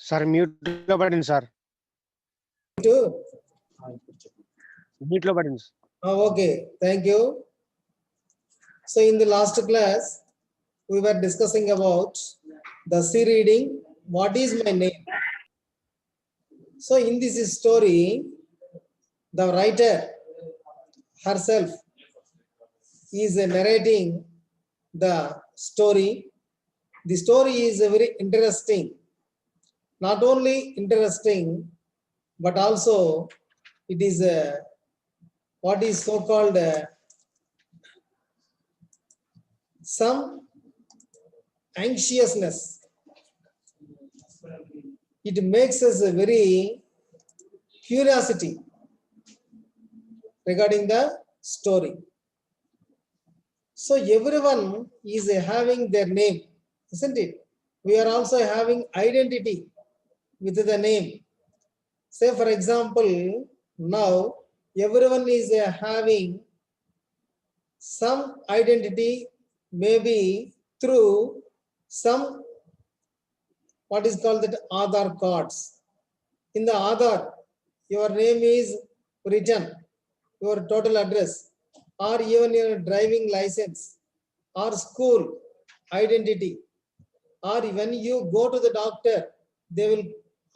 Sir mute లో పడింది sir. Mute లో పడింది. Okay, thank you. So in the last class, we were discussing about the C reading. What is my name? So in this story, the writer herself is narrating the story. The story is very interesting. Not only interesting, but also it is what is so called some anxiousness. It makes us a very curiosity regarding the story. So everyone is having their name, isn't it? We are also having identity with the name. Say for example, now everyone is having some identity, maybe through some what is called that Aadhaar cards. In the Aadhaar, your name is written, your total address, or even your driving license, or school identity, or when you go to the doctor, they will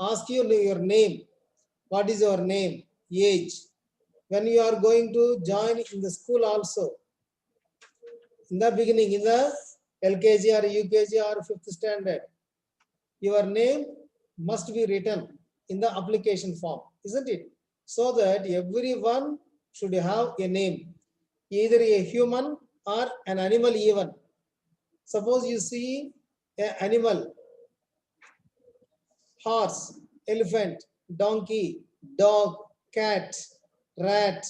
ask you your name. What is your name? Age. When you are going to join in the school also, in the beginning, in the LKG or UKG or 5th standard, your name must be written in the application form, isn't it? So that everyone should have a name, either a human or an animal even. Suppose you see an animal, horse, elephant, donkey, dog, cat, rat,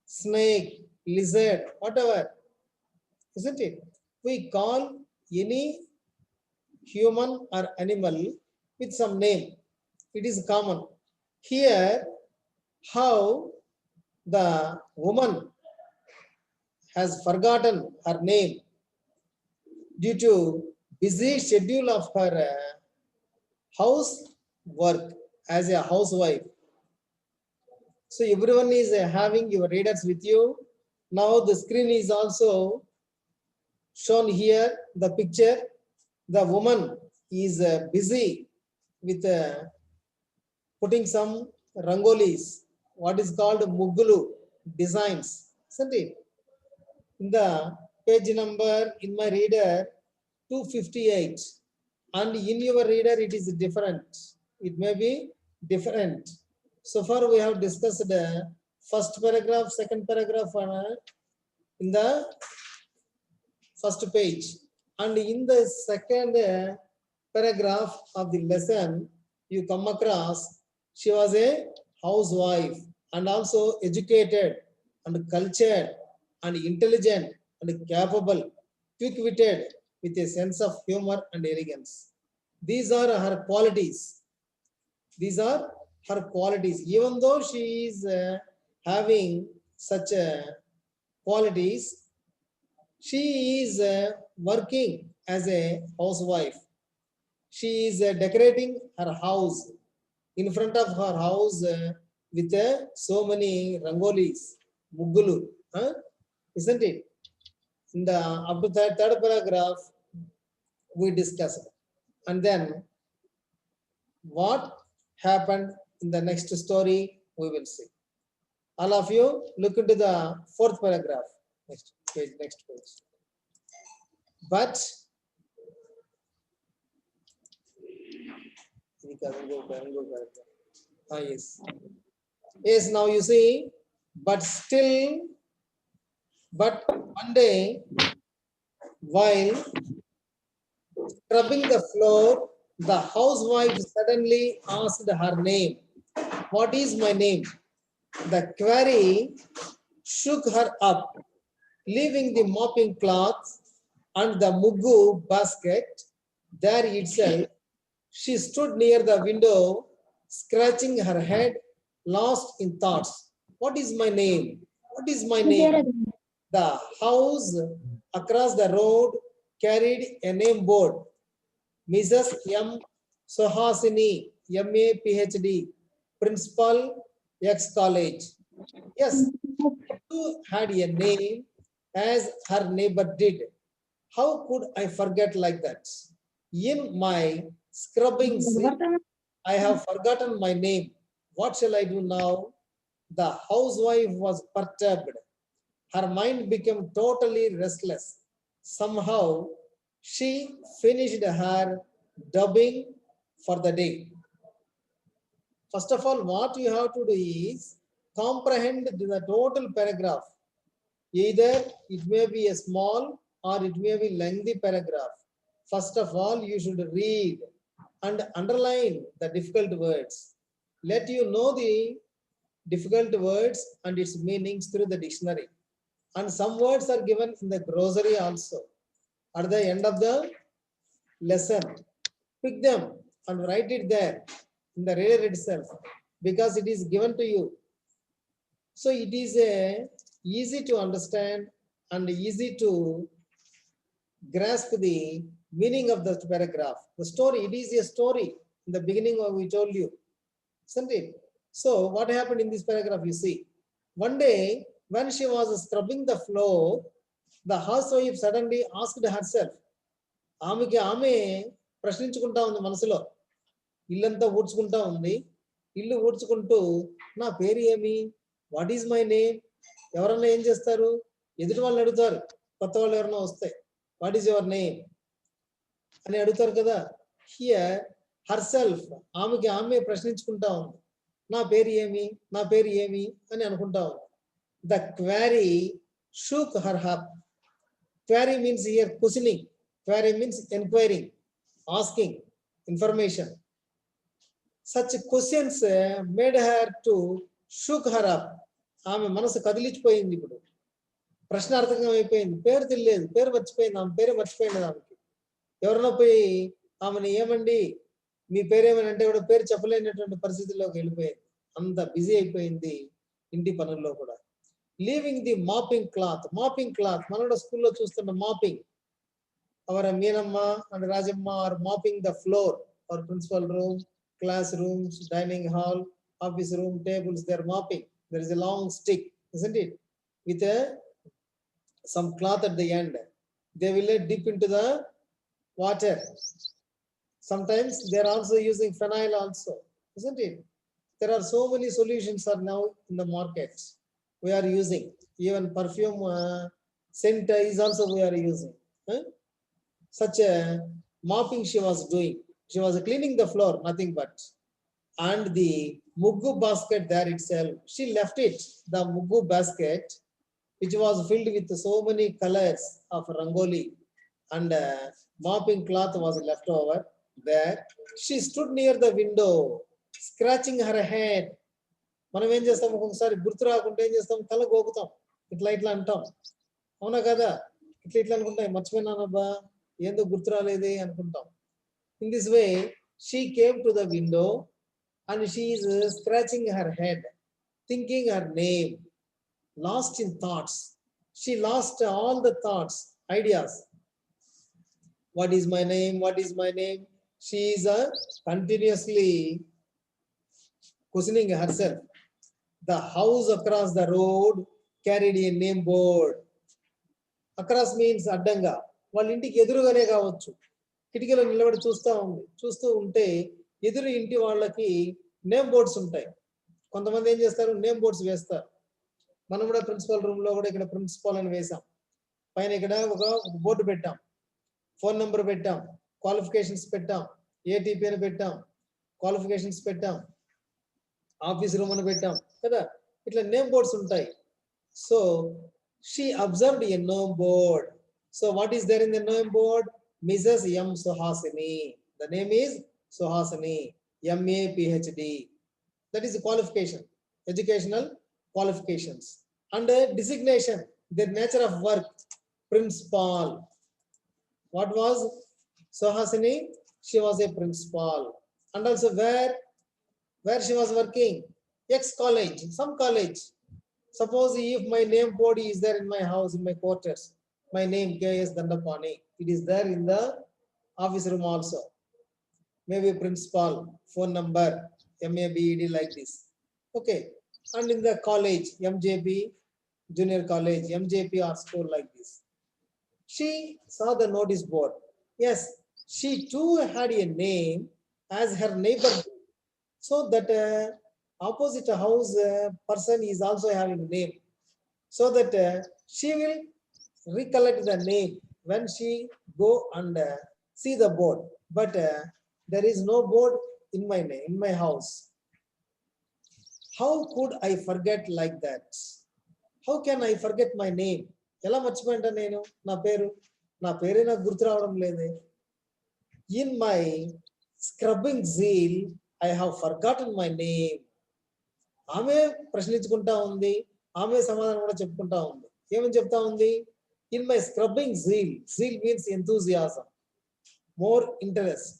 snake, lizard, whatever, isn't it? We call any human or animal with some name. It is common. Here, how the woman has forgotten her name due to busy schedule of her house work as a housewife. So everyone is having your readers with you. Now the screen is also shown here, the picture. The woman is busy with putting some rangolis, what is called muggulu designs, isn't it? In the page number in my reader 258, and in your reader it is different. It may be different. So far we have discussed the first paragraph, second paragraph in the first page, and in the second paragraph of the lesson you come across she was a housewife and also educated and cultured and intelligent and capable, quick-witted, with a sense of humor and arrogance. These are her qualities. These are her qualities. Even though she is having such qualities, she is working as a housewife. She is decorating her house, in front of her house with so many rangolis, muggulu, isn't it? In the up to third paragraph we discussed, and then what happened in the next story we will see. All of you look into the fourth paragraph. Next page. But yes, now you see, but one day while scrubbing the floor, the housewife suddenly asked her name. What is my name? The query shook her up. Leaving the mopping cloth and the muggu basket there itself, she stood near the window, scratching her head, lost in thoughts. What is my name? What is my name? The house across the road carried a name board. Mrs. M. Sohasini MA, PhD, principal, X college. Yes, you had a name as her neighbor did. How could I forget like that? In my scrubbing sink, I have forgotten my name. What shall I do now? The housewife was perturbed. Her mind became totally restless. Somehow, she finished her dubbing for the day. First of all, what you have to do is comprehend the total paragraph. Either it may be a small or it may be lengthy paragraph. First of all, you should read and underline the difficult words. Let you know the difficult words and its meanings through the dictionary. And some words are given in the glossary also. At the end of the lesson, pick them and write it there in the reader itself because it is given to you. So it is easy to understand and easy to grasp the meaning of the paragraph. The story, it is a story. In the beginning, we told you, isn't it? So what happened in this paragraph, you see. One day, when she was scrubbing the floor, the housewife suddenly asked herself, ఆమెకి ఆమె ప్రశ్నించుకుంటా ఉంది మనసులో. ఇల్లంతా ఊడ్చుకుంటా ఉంది. ఇల్లు ఊడ్చుకుంటూ నా పేరు ఏమి, వాట్ ఈజ్ మై నేమ్, ఎవరన్నా ఏం చేస్తారు, ఎదుటి వాళ్ళు అడుగుతారు, కొత్త వాళ్ళు ఎవరన్నా వస్తే వాట్ ఈజ్ యువర్ నేమ్ అని అడుగుతారు కదా. హియర్ హర్ సెల్ఫ్, ఆమెకి ఆమె ప్రశ్నించుకుంటా ఉంది, నా పేరు ఏమి, నా పేరు ఏమి అని అనుకుంటా ఉంది. The quarry shook her heart. Query means here questioning. Query means inquiring, asking information. Such questions made her to shook her up. ఆమె మనసు కదిలిచిపోయింది. ఇప్పుడు ప్రశ్నార్థకం అయిపోయింది. పేరు తెలియలేదు, పేరు మర్చిపోయింది, ఆమె పేరు మర్చిపోయింది. ఆమెకి ఎవరన్నా పోయి ఆమెను ఏమండి మీ పేరేమని అంటే కూడా పేరు చెప్పలేనటువంటి పరిస్థితుల్లోకి వెళ్ళిపోయింది. అంత బిజీ అయిపోయింది ఇంటి పనుల్లో కూడా. Leaving the mopping cloth. Mopping cloth మనం కూడా స్కూల్లో చూస్తున్న mopping. Our Meenamma and Rajamma are mopping the floor or principal room, class rooms, dining hall, office room, tables, they are mopping. There is a long stick, isn't it, with some cloth at the end. They will dip into the water. Sometimes they are also using phenyl also, isn't it? There are so many solutions are now in the market. We are using even perfume scent is also we are using. Such a mopping she was doing. She was cleaning the floor, nothing but. And the muggu basket there itself, she left it, the muggu basket, which was filled with so many colors of rangoli, and mopping cloth was left over there. She stood near the window, scratching her head. మనం ఏం చేస్తాం, ఒక్కొక్కసారి గుర్తు రాకుంటే ఏం చేస్తాం, తల గోకుతాం, ఇట్లా ఇట్లా అంటాం, అవునా కదా. ఇట్లా ఇట్లా అనుకుంటాం, మర్చిపోయినానబ్బా, ఏందో గుర్తు రాలేదే అనుకుంటాం. In this way, she came to the window and she is scratching her head, thinking her name, lost in thoughts. She lost all the thoughts, ideas. What is my name? What is my name? She is continuously questioning herself. The house across the road carried a name board. Across means అడ్డంగా, వాళ్ళ ఇంటికి ఎదురుగానే కావచ్చు. కిటికీలో నిలబడి చూస్తూ ఉంటే ఎదురు ఇంటి వాళ్ళకి నేమ్ బోర్డ్స్ ఉంటాయి. కొంతమంది ఏం చేస్తారు, నేమ్ బోర్డ్స్ వేస్తారు. మనం కూడా ప్రిన్సిపల్ రూమ్ లో కూడా ఇక్కడ ప్రిన్సిపల్ అని వేసాం. పైన ఇక్కడ ఒక బోర్డు పెట్టాం, ఫోన్ నెంబర్ పెట్టాం, క్వాలిఫికేషన్స్ పెట్టాం, ఏటీపీ అని పెట్టాం, క్వాలిఫికేషన్స్ పెట్టాం, ఆఫీస్ రూమ్ అని పెట్టాం కదా. ఇట్లా నేమ్ బోర్డ్స్ ఉంటాయి. So she observed a name board. So what is there in the name board? Mrs. M. Suhasini. The name is Suhasini, MA, PhD. That is the qualification, educational qualifications. And designation, the nature of work, principal. What was Suhasini? She was a principal. And also where she was working? X college, some college. Suppose if my name board is there in my house, in my quarters, my name K.S. Dandapani, it is there in the office room also. maybe principal, phone number, MABED like this. Okay. And in the college, MJP, junior college, MJP or school like this. She saw the notice board. Yes, she too had a name as her neighbor. So that opposite house person is also having a name. So that she will recollect the name when she go and see the board. But there is no board in my name, in my house. How could I forget like that? How can I forget my name? ఎలా మర్చిపోయింటా నేను నా పేరు నాకు గుర్తు రావడం లేదే. In my scrubbing zeal, I have forgotten my name. ఆమె ప్రశ్నించుకుంటా ఉంది, ఆమె సమాధానం కూడా చెప్పుకుంటా ఉంది. ఏమని చెప్తా ఉంది? In my scrubbing zeal, zeal means enthusiasm, more interest.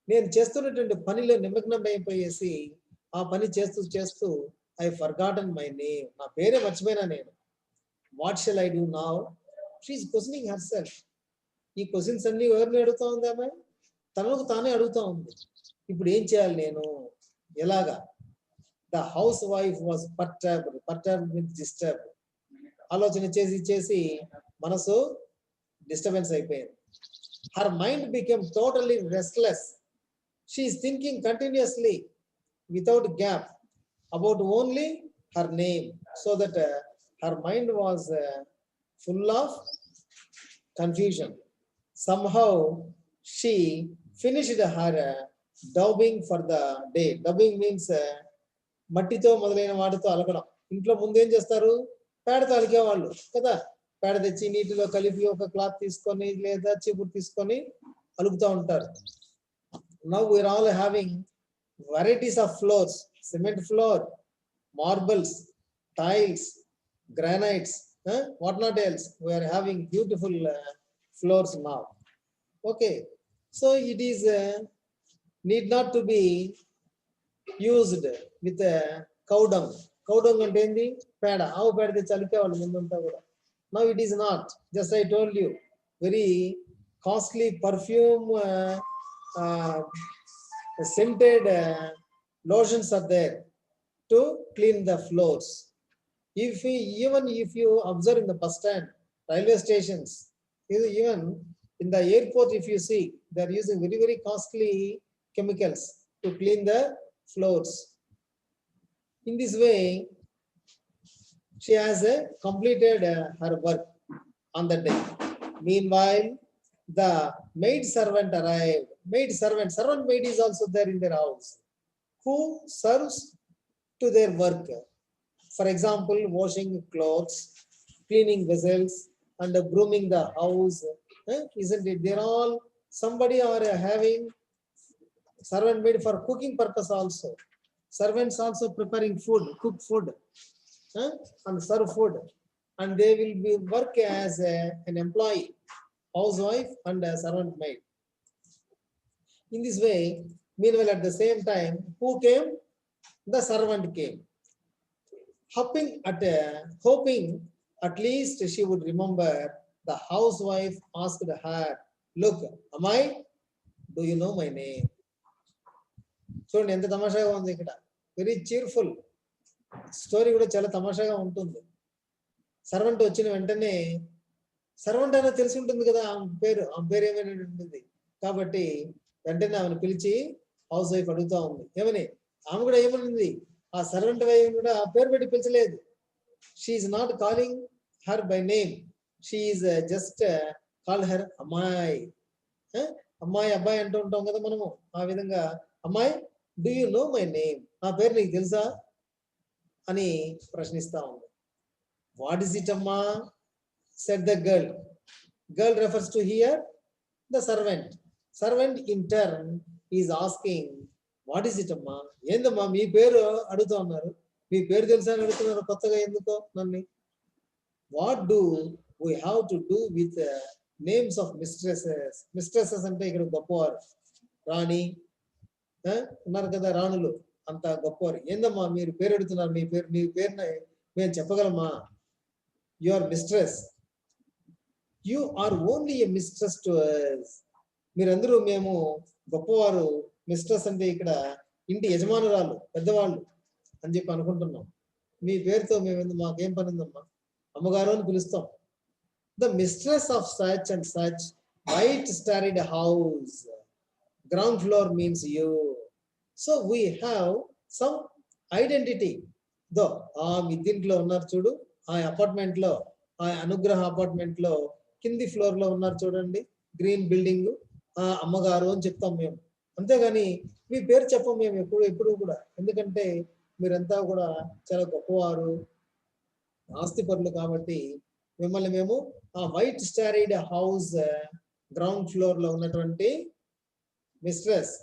నేను చేస్తున్నటువంటి పనిలో నిమగ్నం అయిపోయేసి ఆ పని చేస్తూ చేస్తూ I forgotten my name. నా పేరే మర్చిపోయినా నేను. What shall I do now? She is questioning herself. ఈ క్వశ్చన్స్ అన్ని ఎవరిని అడుగుతా ఉంది ఆమె? తనకు తానే అడుగుతా ఉంది. ఇప్పుడు ఏం చేయాలి నేను? ఎలాగా? The housewife was perturbed with disturbed. ఆలోచన చేసి చేసి మనసు డిస్టర్బెన్స్ అయిపోయింది. Her mind became totally restless. She is thinking continuously without gap about only her name, so that her mind was full of confusion. Somehow she finished her daubing for the day. Daubing means మట్టితో మొదలైన వాటితో అలకడం. ఇంట్లో ముందు ఏం చేస్తారు? పేడతో అలికేవాళ్ళు కదా. పేడ తెచ్చి నీటిలో కలిపి ఒక క్లాత్ తీసుకొని లేదా చీపురు తీసుకొని అలుకుతూ ఉంటారు. Now we are all having varieties of floors, cement floor, marbles, tiles, granites, what not else. We are having beautiful floors now. Okay, so it is need not to be used with cow dung. Cow dung అంటే ఏంది? పేడ. ఆవు పేడ తెచ్చి అలికేవాళ్ళు ముందంతా కూడా. Now it is not. Just I told you, very costly perfume, scented lotions are there to clean the floors. Even if you observe in the bus stand, railway stations, even in the airport, if you see, they are using very, very costly chemicals to clean the floors. In this way, she has completed her work on the day. Meanwhile, the maid servant arrived. Servant maid is also there in their house, who serves to their work. For example, washing clothes, cleaning vessels, and grooming the house. Isn't it? They're all, somebody are having servant maid for cooking purpose also. Servants also preparing food, cook food, and serve food. And they will be work as an employee, housewife and a servant maid. In this way, meanwhile at the same time, who came? The servant came. Hoping at least she would remember, the housewife asked her, look, Amai, do you know my name? చూడండి ఎంత తమాషాగా ఉంది ఇక్కడ. Very cheerful story కూడా చాలా తమాషాగా ఉంటుంది. Servant వచ్చిన వెంటనే, సర్వెంట్ అయినా తెలిసి ఉంటుంది కదా ఆమె పేరు ఏమైనా ఉంటుంది కాబట్టి వెంటనే ఆమెను పిలిచి హౌస్ వైఫ్ అడుగుతా ఉంది. ఏమని? ఆమె కూడా ఏమనింది? ఆ సర్వెంట్ వైఫ్ కూడా ఆ పేరు పెట్టి పిలిచలేదు. She is not calling her by name. She is just call her అమ్మాయి. అమ్మాయి అబ్బాయి అంటూ ఉంటాం కదా మనము. ఆ విధంగా, అమ్మాయి, do you know my name? నా పేరు నీకు తెలుసా అని ప్రశ్నిస్తా ఉంది. వాట్ ఇస్ ఇట్ అమ్మా? Said the girl. Girl refers to hear the servant. Servant in turn is asking, what is it అమ్మా? ఏందమ్మా మీ పేరు అడుగుతా ఉన్నారు? మీ పేరు తెలుసా అని అడుగుతున్నారు కొత్తగా ఎందుకో నన్ను. What do we have to do with names of mistresses? Mistresses అంటే ఇక్కడ గొప్పవారు, రాణి ఉన్నారు కదా, రాణులు అంత గొప్పవారు. ఏందమ్మా మీరు పేరు అడుగుతున్నారు? మీ పేరుని మేము చెప్పగలమా? You are mistress. You are only a mistress to us. మీరందరూ మేము గొప్పవారు, మిస్ట్రెస్ అంటే ఇక్కడ ఇంటి యజమానురాలు, పెద్దవాళ్ళు అని చెప్పి అనుకుంటున్నాం. మీ పేరుతో మాకేం పని ఉందమ్మా, అమ్మగారు అని పిలుస్తాం. The mistress of such and such white storied house, ground floor means you. So we have some identity. Though ఆ మిద్దింట్లో ఉన్నారు చూడు, ఆ అపార్ట్మెంట్ లో, ఆ అనుగ్రహ అపార్ట్మెంట్ లో కింది ఫ్లోర్ లో ఉన్నారు చూడండి, గ్రీన్ బిల్డింగ్, ఆ అమ్మగారు అని చెప్తాం మేము. అంతేగాని మీ పేరు చెప్పం మేము ఎప్పుడు కూడా. ఎందుకంటే మీరంతా కూడా చాలా గొప్పవారు, ఆస్తిపరులు కాబట్టి మిమ్మల్ని మేము ఆ white storied house ground floor లో ఉన్నటువంటి మిస్ట్రెస్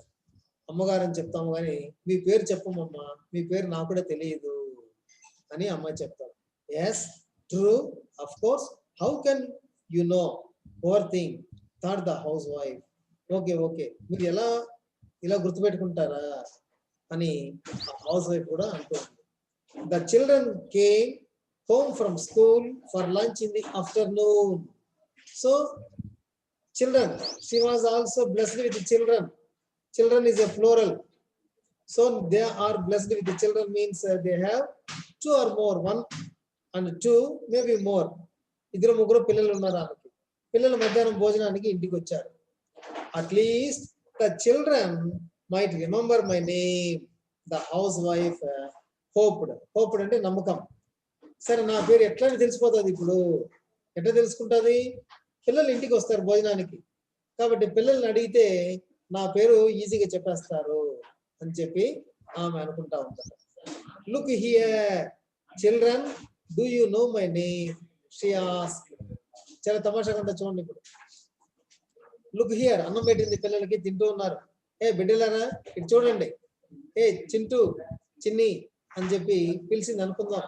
అమ్మగారు అని చెప్తాము, కానీ మీ పేరు చెప్పమమ్మా, మీ పేరు నాకు కూడా తెలియదు అని అమ్మాయి చెప్తారు. Yes true, of course, how can you know over thing that the house wife. Okay okay, మీరు ఇలా గుర్తుపెట్టుకుంటారా అని హౌస్ వైఫ్ కూడా అంటుంది. The children came home from school for lunch in the afternoon. So children, she was also blessed with the children. Children is a plural, so they are blessed with the children means they have two or more, one and two, maybe more. ఇద్దరు ముగ్గురు పిల్లలు ఉన్నారు ఆమెకి. పిల్లలు మధ్యాహ్నం భోజనానికి ఇంటికి వచ్చారు. At least the children might remember my name, the house wife hoped. Hoped అంటే నమ్మకం. సరే, నా పేరు ఎట్లా తెలిసిపోతుంది ఇప్పుడు? ఎట్లా తెలుసుకుంటుంది? పిల్లలు ఇంటికి వస్తారు భోజనానికి, కాబట్టి పిల్లల్ని అడిగితే నా పేరు ఈజీగా చెప్పేస్తారు అని చెప్పి ఆమె అనుకుంటా ఉంటారు. Look here children, do you know my name, she asked. చాలా తమాషాగా ఉంటుంది చూడండి. ఇప్పుడు లుక్ హియర్, అన్నం పెట్టింది పిల్లలకి, తింటూ ఉన్నారు. ఏ బిడ్డలారా ఇటు చూడండి, ఏ చింటూ, చిన్ని అని చెప్పి పిలిచింది అనుకుందాం,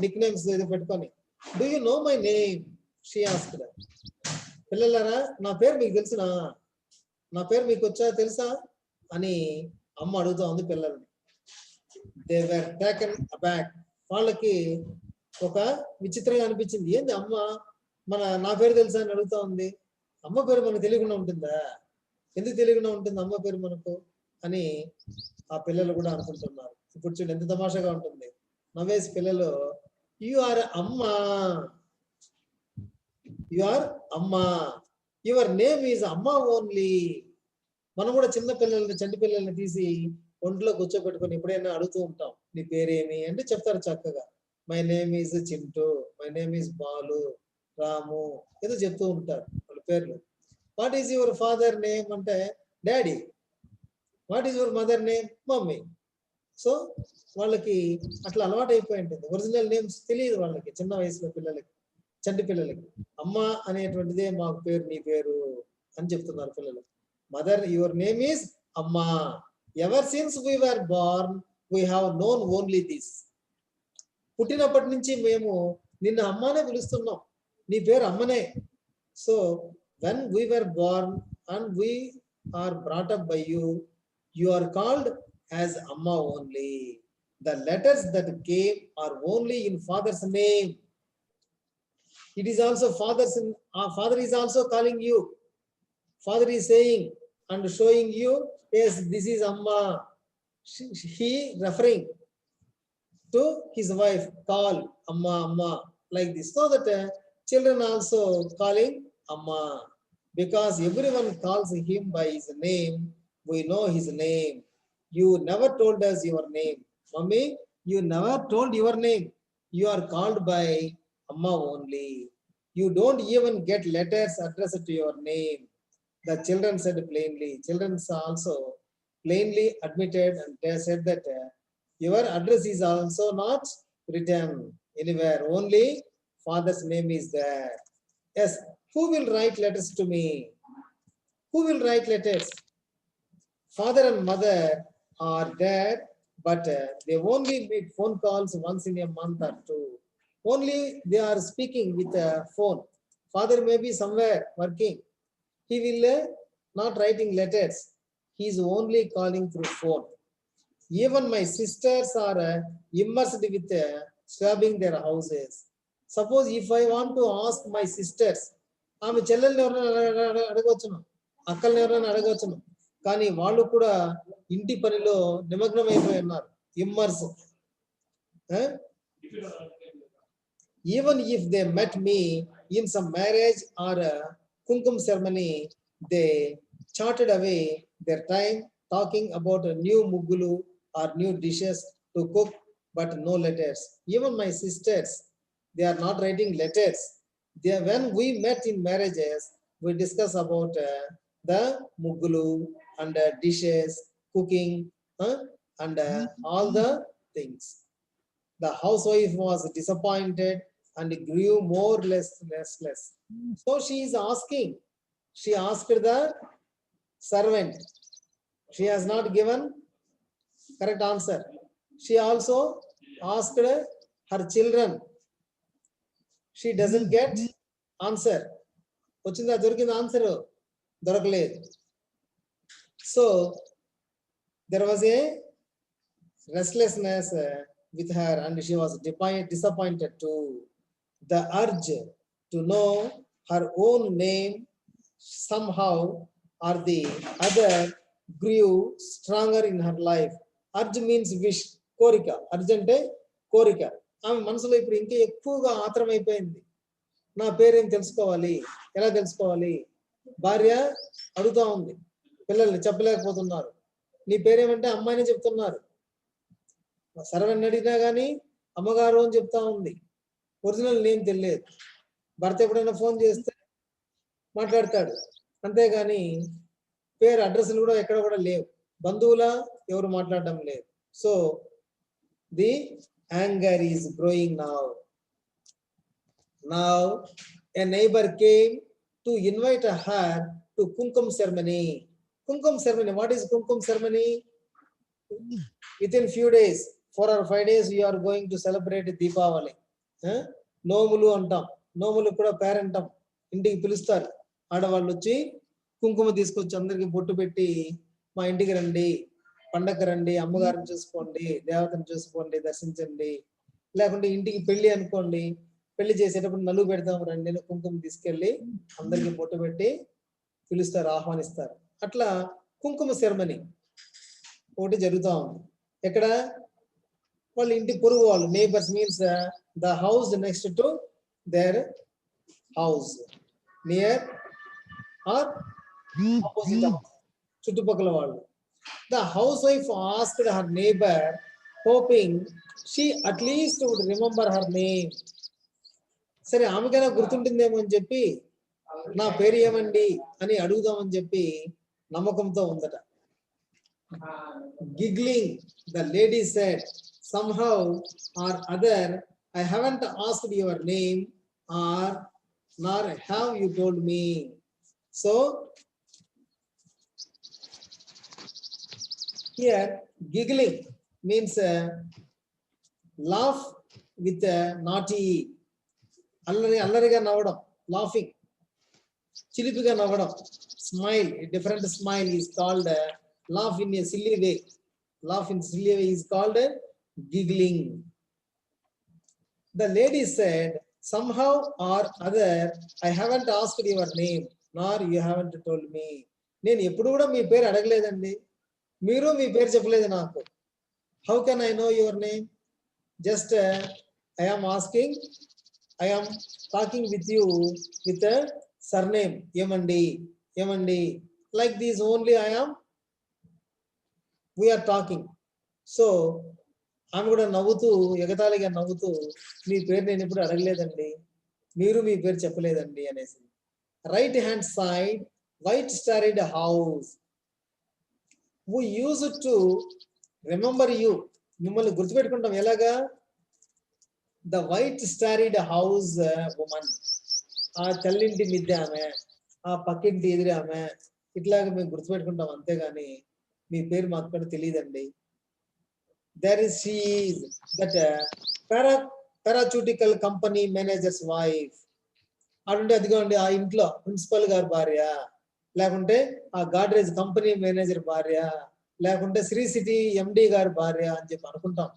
నిక్ నేమ్స్ ఏదో పెట్టుకొని. Do you know my name, she asked. పిల్లలారా నా పేరు మీకు తెలుసునా, నా పేరు మీకు వచ్చా తెలుసా అని అమ్మ అడుగుతా ఉంది పిల్లల్ని. They were taken aback. వాళ్ళకి ఒక విచిత్రంగా అనిపించింది. ఏంది అమ్మ నా పేరు తెలుసా అని అడుగుతా ఉంది? అమ్మ పేరు మనకు తెలియకుండా ఉంటుందా? ఎందుకు తెలియకుండా ఉంటుంది అమ్మ పేరు మనకు అని ఆ పిల్లలు కూడా అనుకుంటున్నారు. ఇప్పుడు చూడండి ఎంత తమాషాగా ఉంటుంది. నవేసి పిల్లలు, యు ఆర్ అమ్మా, యు ఆర్ అమ్మా, యువర్ నేమ్ ఈజ్ అమ్మా ఓన్లీ. మనం కూడా చిన్న పిల్లల్ని, చంటి పిల్లల్ని తీసి ఒంట్లో కూర్చోబెట్టుకొని ఎప్పుడైనా అడుగుతూ ఉంటాం, నీ పేరేమి అంటే చెప్తారు చక్కగా. My name is Chintu, my name is Balu, Ramu, ఏదో చెప్తూ ఉంటారు వాళ్ళ పేర్లు. What is your father name అంటే daddy. What is your mother name, mummy. So వాళ్ళకి అట్లా అలవాటు అయిపోయి ఉంటుంది. ఒరిజినల్ నేమ్స్ తెలియదు వాళ్ళకి, చిన్న వయసులో పిల్లలకి, చంటి పిల్లలకి. అమ్మ అనేటువంటిదే మాకు పేరు, నీ పేరు అని చెప్తున్నారు పిల్లలు. Mother, your name is Amma. Ever since we were born we have known only this. పుట్టినప్పటి నుంచి మేము నిన్ను అమ్మానే పిలుస్తున్నాం, నీ పేరు అమ్మనే. So when we were born and we are brought up by you, you are called as Amma only. The letters that came are only in Father's name. It is also Father's. Father is also calling you. Father is saying and showing you, yes, this is Amma. He referring to his wife, call Amma, Amma, like this. So that children also calling Amma, because everyone calls him by his name. We know his name. You never told us your name, Mummy. You never told your name. You are called by Amma only. You don't even get letters addressed to your name. The children said plainly. Children also plainly admitted and they said that your address is also not written anywhere. Only Father's name is there. Yes, who will write letters to me? Who will write letters? Father and mother are there, but they only make phone calls once in a month or two. Only they are speaking with a phone. Father may be somewhere working. He will not writing letters. He is only calling through phone. Even my sisters are immersed with swabbing their houses. Suppose if I want to ask my sisters, ఆమె చెల్లెల్ని ఎవరైనా అడగవచ్చును, అక్కల్ని ఎవరైనా అడగవచ్చును, కానీ వాళ్ళు కూడా ఇంటి పనిలో నిమగ్నం అయిపోయి ఉన్నారు, immerse. Even if they met me in some marriage or a kumkum ceremony, they charted away their time talking about a new muggulu or new dishes to cook, but no letters. Even my sisters, they are not writing letters. When we met in marriages, we discuss about the muggulu and dishes, cooking, and all the things. The housewife was disappointed and grew more restless. So she is asking, she asked the servant. She has not given correct answer. She also asked her children. She doesn't get answer. వచ్చిందా, దొరికింది answer? దొరకలేదు. So there was a restlessness with her, and she was disappointed too. The urge to know her own name somehow or the other grew stronger in her life. Urge means wish, కోరిక. urge అంటే కోరిక. ఆమె మనసులో ఇప్పుడు ఇంకా ఎక్కువగా ఆత్రం అయిపోయింది. నా పేరేం తెలుసుకోవాలి, ఎలా తెలుసుకోవాలి? భార్య అడుగుతా ఉంది, పిల్లల్ని చెప్పలేకపోతున్నారు. నీ పేరేమంటే అమ్మాయిని చెప్తున్నారు. సర్వెంట్ అడిగినా కానీ అమ్మగారు అని చెప్తా ఉంది, ఒరిజినల్ నేమ్ తెలియదు. భర్త ఎప్పుడైనా ఫోన్ చేస్తే మాట్లాడతాడు, అంతేగాని పేరు అడ్రస్లు కూడా ఎక్కడ కూడా లేవు. బంధువుల ఎవరు మాట్లాడడం లేదు. So the anger is growing now. Now a neighbor came to invite her to kumkum ceremony. Kumkum ceremony, what is kumkum ceremony? Within few days, 4 or 5 days, you are going to celebrate Deepavali. నోములు అంటాం, నోములు కూడా పేరంటాం. ఇంటికి పిలుస్తారు, ఆడవాళ్ళు వచ్చి కుంకుమ తీసుకొచ్చి అందరికి బొట్టు పెట్టి, మా ఇంటికి రండి, పండగ రండి, అమ్మగారిని చూసుకోండి, దేవతను చూసుకోండి, దర్శించండి. లేకుంటే ఇంటికి పెళ్లి అనుకోండి, పెళ్లి చేసేటప్పుడు నలుగు పెడతాం రండి, కుంకుమ తీసుకెళ్ళి అందరికి బొట్టు పెట్టి పిలుస్తారు, ఆహ్వానిస్తారు. అట్లా కుంకుమ సెరమనీ ఒకటి జరుగుతూ ఉంది. ఎక్కడ? వాళ్ళ ఇంటి పొరుగు వాళ్ళు, neighbours means the house next to their house, near or opposite house, చుట్టుపక్కల వాళ్ళు. The house wife asked her neighbour hoping she at least would remember her name. సరే, ఆమెకైనా గుర్తుంటుందేమో అని చెప్పి, నా పేరు ఏమండి అని అడుగుదామని చెప్పి నమ్మకంతో ఉందట. Giggling, the lady said, somehow or other I haven't asked your name or nor have you told me. So here giggling means laugh with naughty, అల్లరిగా నవ్వడం, laughing, చిలిపిగా నవ్వడం. Smile, a different smile is called laugh in a silly way. Laugh in silly way is called giggling. The lady said, somehow or other I haven't asked your name nor you haven't told me. నేను ఎప్పుడు కూడా మీ పేరు అడగలేదండి, మీరు మీ పేరు చెప్పలేదు నాకు. How can I know your name? Just I am asking, I am talking with you with a surname, ఏమండి ఏమండి, like this only we are talking. So ఆమె కూడా నవ్వుతూ, ఎగతాళిగా నవ్వుతూ, మీ పేరు నేను ఎప్పుడు అడగలేదండి, మీరు మీ పేరు చెప్పలేదండి అనేసి. Right hand side, white storied house. we used to remember you, మిమ్మల్ని గుర్తుపెట్టుకుంటాం. ఎలాగా? The white storied house woman, ఆ తెల్లింటి మిద్దె ఆమె, ఆ పక్కింటి ఎదురు ఆమె, ఇట్లాగా మేము గుర్తుపెట్టుకుంటాం, అంతేగాని మీ పేరు మాకు కూడా తెలియదండి. There is she is that paraceutical company manager's wife. అటుంటే అదిగోండి ఆ ఇంట్లో ప్రిన్సిపల్ గారి భార్య, లేకుంటే ఆ గాడ్రేజ్ కంపెనీ మేనేజర్ భార్య, లేకుంటే శ్రీ సిటీ ఎండి గారి భార్య అని చెప్పి అనుకుంటాం,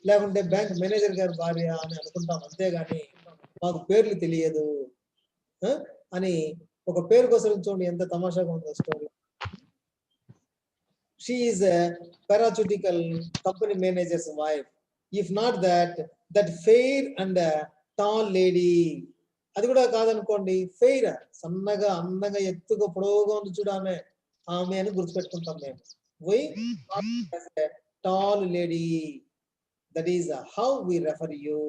లేకుంటే బ్యాంక్ మేనేజర్ గారి భార్య అని అనుకుంటాం, అంతేగాని మాకు పేర్లు తెలియదు అని ఒక పేరు కోసం చూడండి ఎంత తమాషాగా ఉందో story. She is a pharmaceutical company manager's wife. If not that, that fair and tall lady. అది కూడా కాదనుకోండి, ఫెయిర్ సన్నగా అందంగా ఎత్తుగా పొడవుగా ఉంది చూడు ఆమె అని గుర్తుపెట్టుకుంటాం మేము. Why tall lady, that is how we refer you,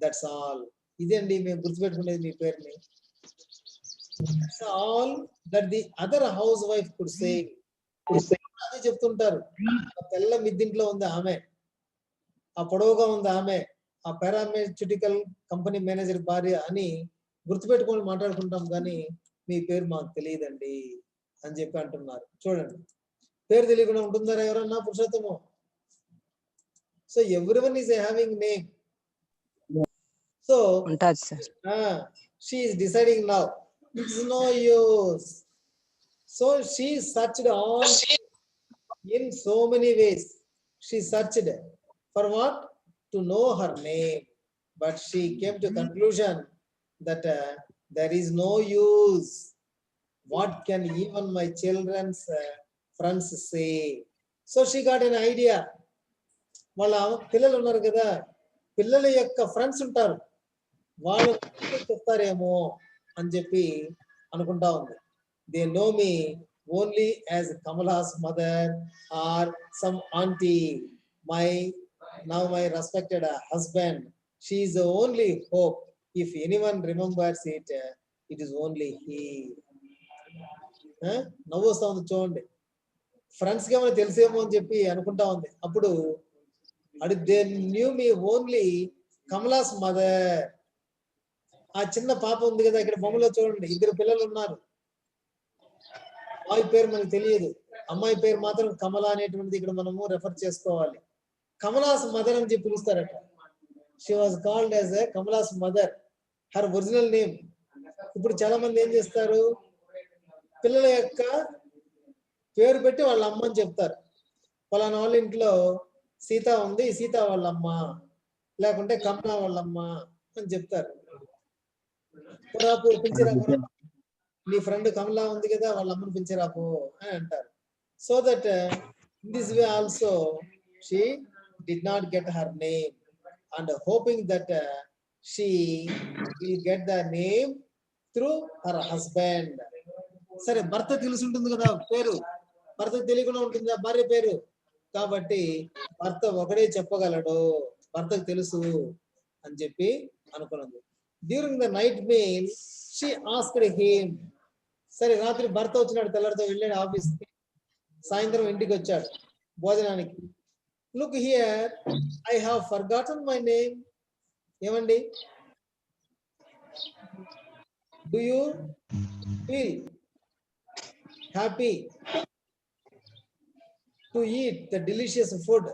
that's all. ఇదండి మేము గుర్తుపెట్టుకునేది మీ పేరుని. All that the other house wife could say. అదే చెప్తుంటారు, ఆ తెల్ల మిద్దింట్లో ఉంది ఆమె, ఆ పొడవుగా ఉంది ఆమె, ఆ పారామెడికల్ కంపెనీ మేనేజర్ భార్య అని గుర్తుపెట్టుకొని మాట్లాడుకుంటాం, కానీ మీ పేరు మాకు తెలియదండి అని చెప్పి అంటున్నారు. చూడండి, పేరు తెలియకుండా ఉంటుందా ఎవరన్నా Purushottam? So everyone is having name. So she is deciding now, it's no use. So she searched all in so many ways. She searched for what? To know her name, but she came to conclusion that there is no use. What can even my children's friends say? So she got an idea. వాళ్ళ పిల్లలు ఉన్నారు కదా, పిల్లల యొక్క friends ఉంటారు, వాళ్ళు చెప్తారేమో అని చెప్పి అనుకుంటా ఉంది. They know me only as Kamala's mother or some auntie. Now my respected husband, she is the only hope. If anyone remembers it, it is only he. నవ్వు వస్తా ఉంది చూడండి, ఫ్రెండ్స్కి ఏమైనా తెలిసేమో అని చెప్పి అనుకుంటా ఉంది. అప్పుడు they knew me only Kamala's mother. ఆ చిన్న పాప ఉంది కదా ఇక్కడ బొమ్మలో చూడండి, ఇద్దరు పిల్లలు ఉన్నారు. అమ్మాయి పేరు మనకు తెలియదు, అమ్మాయి పేరు మాత్రం కమల అనేటువంటిది ఇక్కడ మనము రెఫర్ చేసుకోవాలి. కమలాస్ మదర్ అని చెప్పి పిలుస్తారట. She was called as a Kamala's mother, her original name. ఇప్పుడు చాలా మంది ఏం చేస్తారు, పిల్లల యొక్క పేరు పెట్టి వాళ్ళ అమ్మ అని చెప్తారు. పలానా వాళ్ళ ఇంట్లో సీత ఉంది, సీత వాళ్ళ అమ్మ, లేకుంటే కమల వాళ్ళ అమ్మ అని చెప్తారు. పిలిచిరా, నీ ఫ్రెండ్ కమలా ఉంది కదా, వాళ్ళ అమ్మని పిలిచిరాపో అని అంటారు. So that in this way also she did not get her name and hoping that she will get the name through her husband. సరే, భర్త తెలిసి ఉంటుంది కదా పేరు, భర్తకు తెలియకుండా ఉంటుంది ఆ భార్య పేరు, కాబట్టి భర్త ఒకడే చెప్పగలడు, భర్తకు తెలుసు అని చెప్పి అనుకున్నది. During the night meal she asked him. సరే, రాత్రి భర్త వచ్చినాడు, తెల్లడితో వెళ్ళాడు ఆఫీస్కి, సాయంత్రం ఇంటికి వచ్చాడు భోజనానికి. Look here, I have forgotten my name. ఏమండి, do you feel happy to eat the delicious food?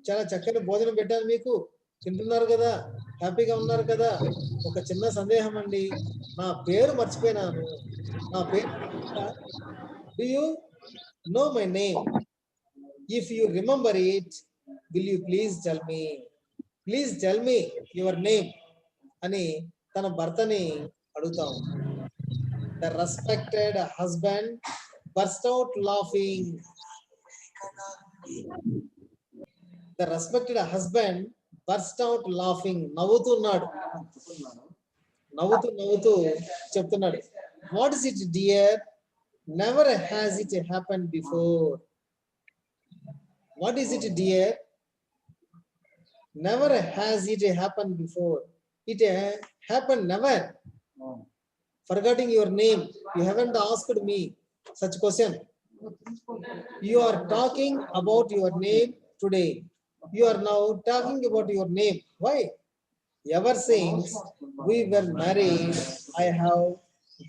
చాలా చక్కని భోజనం పెట్టాను మీకు, తింటున్నారు కదా, హ్యాపీగా ఉన్నారు కదా. ఒక చిన్న సందేహం అండి, నా పేరు మర్చిపోయినాను. నా పేరు, do you know my name? If you remember it, will you please tell me? Please tell me your name అని తన భర్తని అడుగుతాం. The respected husband burst out laughing. The respected husband burst out laughing. నవ్వుతున్నాడు, నవ్వుతూ చెప్తున్నాడు, what is it dear? Never has it happened before. What is it dear? Never has it happened before. It happened never. Forgetting your name, you haven't asked me such question. You are talking about your name today. You are now talking about your name. Why? Ever since we were married, I have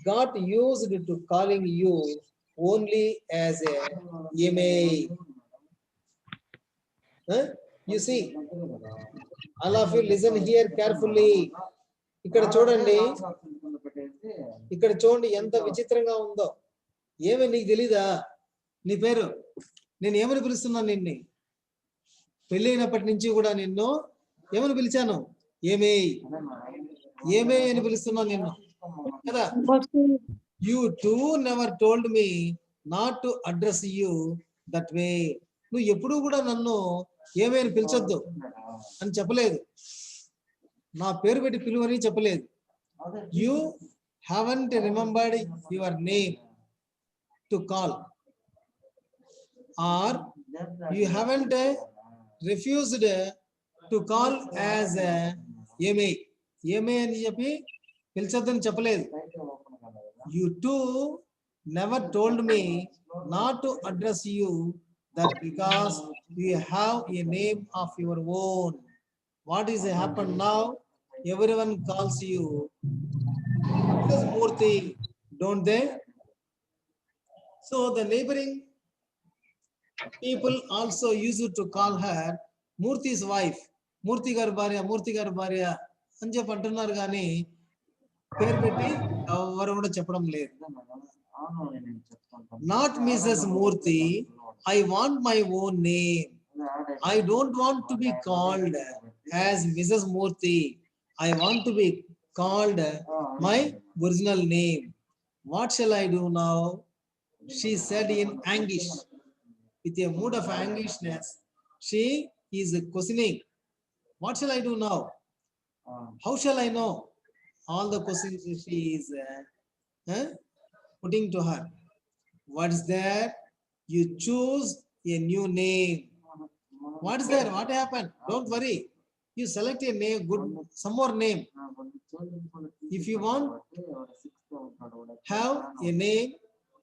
got used to calling you only as a email. You see, all of you listen here carefully. ఇక్కడ చూడండి, ఇక్కడ చూడండి ఎంత విచిత్రంగా ఉందో. ఏమి నీకు తెలీదా నీ పేరు? నేను ఏమని పిలుస్తున్నాను నిన్ను? పెళ్ళైనప్పటి నుంచి కూడా నిన్ను ఏమని పిలిచాను? ఏమే అని పిలుస్తున్నాను నిన్ను కదా. You too never told me not to address you that way. నువ్వు ఎప్పుడు కూడా నన్ను ఏమైనా పిలిచొద్దు అని చెప్పలేదు. నా పేరు పెట్టి పిలువని చెప్పలేదు. You haven't remembered your name to call, or you haven't refused to call as ఏమే అని చెప్పి పిలిచొద్దని చెప్పలేదు. You too never told me not to address you that because you have a name of your own. What is happened now? Everyone calls you Mrs. Murthy, don't they? So the neighboring people also used to call her Murthy's wife. Murthy గారి భార్య అని చెప్పి అంటున్నారు కానీ పేరు పెట్టి ఎవరు కూడా చెప్పడం లేదు. Not Mrs. Murthy, I want my own name. I don't want to be called as Mrs. Murthy. I want to be called my original name. What shall I do now? She said in anguish. With a mood of anguishness, she is questioning. What shall I do now? How shall I know? All the questions she is putting to her. What is that? You choose a new name. What is there? What happened? Don't worry. You select a name, good, some more name. If you want have a name,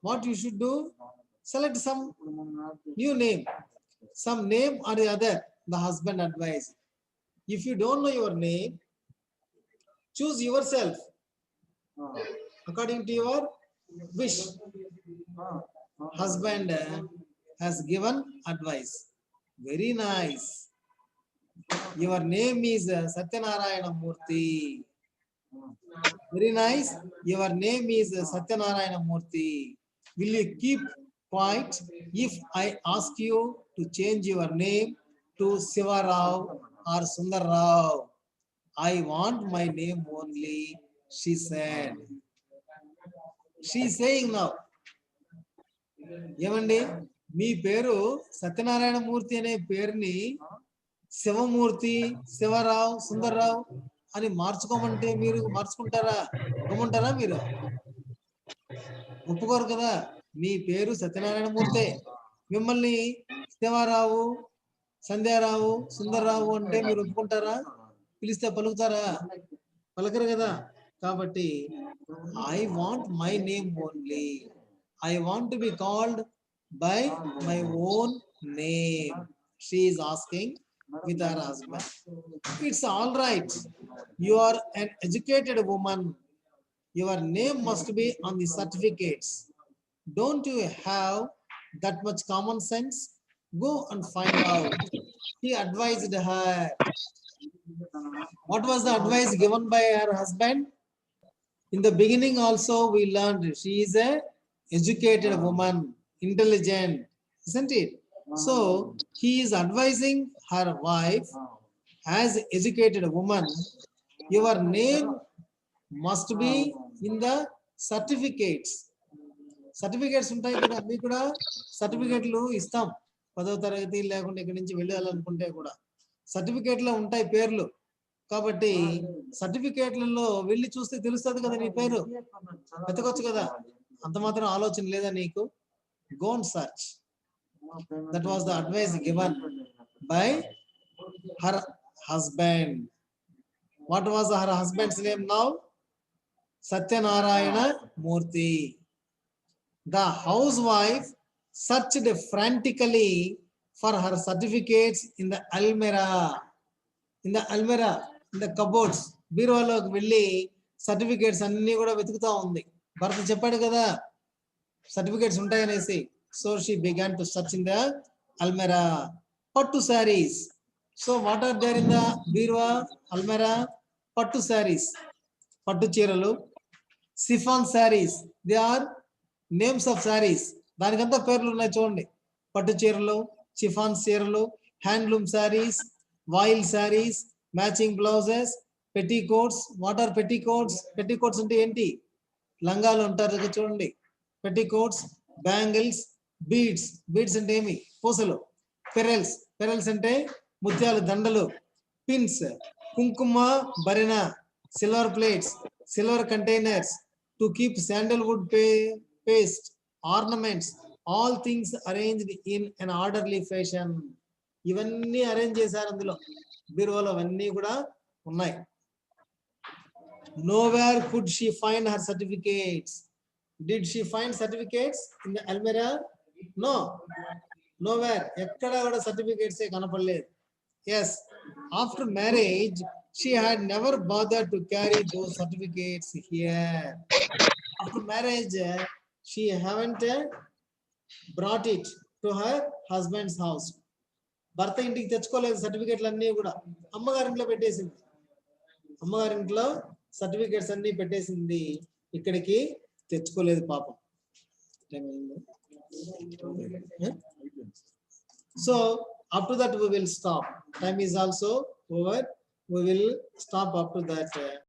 what you should do? Select some new name. Some name or the other, the husband advised. If you don't know your name, choose yourself according to your wish. Husband has given advice. Very nice. Your name is Satyanarayana Murthy. Very nice. Your name is Satyanarayana Murthy. Will you keep quiet if I ask you to change your name to Siva Rao or Sundar Rao? I want my name only, she said. She is saying now. ఏమండి మీ పేరు సత్యనారాయణ మూర్తి అనే పేరుని శివమూర్తి, శివరావు, సుందర్రావు అని మార్చుకోమంటే మీరు మార్చుకుంటారా? ఒప్పుకుంటారా? మీరు ఒప్పుకోరు కదా. మీ పేరు సత్యనారాయణ మూర్తే. మిమ్మల్ని శివరావు, సంధ్యారావు, సుందర్రావు అంటే మీరు ఒప్పుకుంటారా? పిలిస్తే పలుకుతారా? పలకరు కదా. కాబట్టి I want my name only. I want to be called by my own name. She is asking with her husband. It's all right. You are an educated woman. Your name must be on the certificates. Don't you have that much common sense? Go and find out. He advised her. What was the advice given by her husband? In the beginning also we learned she is a educated woman, intelligent, isn't it? So he is advising her wife as educated woman, your name must be in the certificates. Certificates ఉంటాయి కదా, అన్ని కూడా సర్టిఫికేట్లు ఇస్తాం. 10వ తరగతి లేకుండా ఇక్కడి నుంచి వెళ్ళాలనుకుంటే కూడా సర్టిఫికేట్లో ఉంటాయి పేర్లు. కాబట్టి సర్టిఫికేట్లలో వెళ్ళి చూస్తే తెలుస్తుంది కదా నీ పేరు, వెతకొచ్చు కదా. అంత మాత్రం ఆలోచన లేదా నీకు? Go and search. That was the advice given by her husband. What was her husband's name now? Satyanarayana Murthy. The housewife searched frantically for her certificates in the almirah. In the cupboards, బీరువాలోకి వెళ్ళి certificates అన్ని కూడా వెతుకుతా ఉంది. భర్త చెప్పాడు కదా certificates ఉంటాయనేసి. So she began to search in the almirah. Pattu sarees. So what are there in the బీరువా, almirah? Pattu sarees, పట్టు చీరలు. Chiffon sarees, they are names of sarees. దానికంతా పేర్లు ఉన్నాయి చూడండి. పట్టు చీరలు, చిఫాన్ చీరలు, handloom sarees, voile sarees, matching blouses, petticoats. What are petticoats? Petticoats అంటే ఏంటి? లంగాలు ఉంటారు కదా చూడండి, పెట్టికోట్స్, బ్యాంగిల్స్, బీడ్స్, బీడ్స్ అంటే ఏమి, పూసలు, పెరల్స్, పెరల్స్ అంటే ముత్యాలు దండలు, పిన్స్, కుంకుమ భరిణ, silver plates, silver containers, to keep sandalwood paste, ornaments, all things arranged in an orderly fashion. ఇవన్నీ అరేంజ్ చేశారు అందులో, బీరువాలో అవన్నీ కూడా ఉన్నాయి. Nowhere could she find her certificates. Did she find certificates in the almirah? No. Nowhere. ఎక్కడ కూడా certificates ఏ కనపడలేదు. Yes. After marriage, she had never bothered to carry those certificates here. After marriage, she haven't brought it to her husband's house. భర్త ఇంటికి తెచ్చుకోలేదు సర్టిఫికేట్లు అన్నీ కూడా, అమ్మగారింట్లో పెట్టేసింది. అమ్మగారింట్లో సర్టిఫికేట్స్ అన్ని పెట్టేసింది, ఇక్కడికి తెచ్చుకోలేదు పాపం. So up to that we will stop. Time is also over. We will stop up to that.